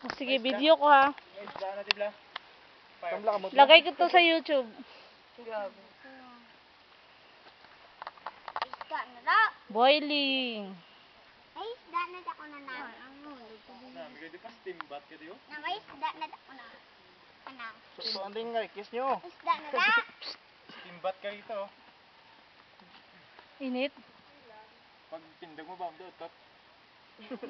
O, sige, video ko ha. Tambla ka mo. Lagay ko to sa YouTube. Grabe. Isda na da. Boiling. Ay, isda na da ko na na. Di pa steambat ka diyo? Na may isda na da ko na. Anang. So, ano yung kiss nyo? Isda na da. Steambat ka rito. Init. Pag pindag mo ba ang dotot? Isda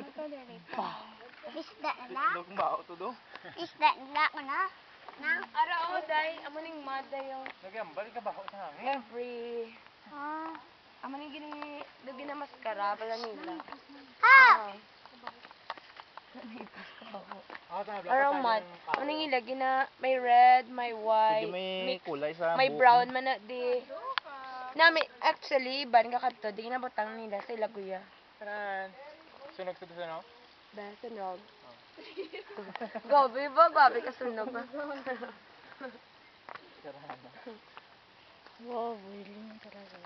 na da. Dog ba to do? Isda na da ko na. Nang. Ara o day, amaning mada yung Nagambal ka ba sa hangin? every Ah. amaning gini lagi na maskara pala nila. Ah. Araw mat. Amaning ilagi na may red, may white, may kulay sa may brown man na di. Nami actually ban ka kadto di na butang nila sa ilaguya. Tanan. Sunog sa no? Dahil sunog. Gabi ba? Gabi ka sunog ba? Wow, boiling talaga.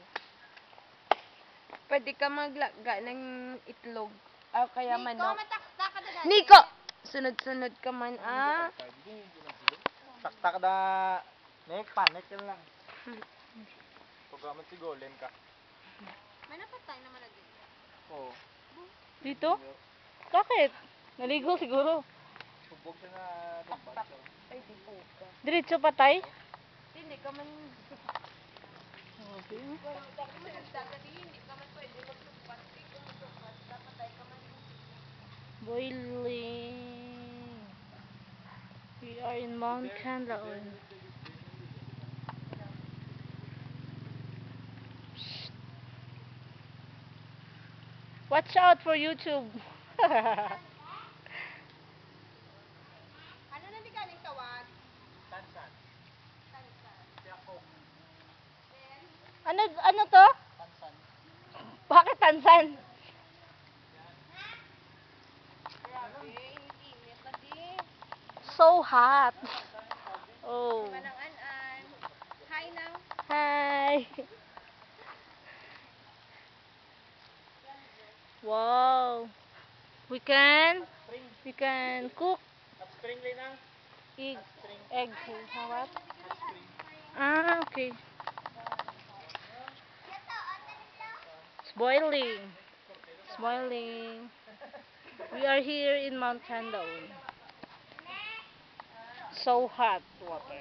Pwede ka maglaga ng itlog. Ah, kaya manok. matakta ka da. Nico! Sunod-sunod ka man, ah. Taktak da. Nek, panik ka lang. Pagkaman si golem ka. May napatay naman na din. Oo. Dito? Bakit? Naligo siguro. Subog siya na taktak. Ay, di po ka. Diretso patay? Hindi ka man... Boiling. We are in Mount Canlaon. Watch out for YouTube. Ano na di galing tawag? Tansan. Ano to? Tansan. Bakit tansan? So hot. Oh. Manang-an-an. Hi now. Hi. Wow. We can cook Spring lane ang. egg. What? Ah, okay. It's boiling. It's boiling. We are here in Mount Canlaon. So hot water.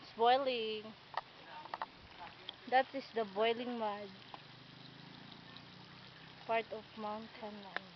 It's boiling. That is the boiling mud. Part of Mount Canlaon.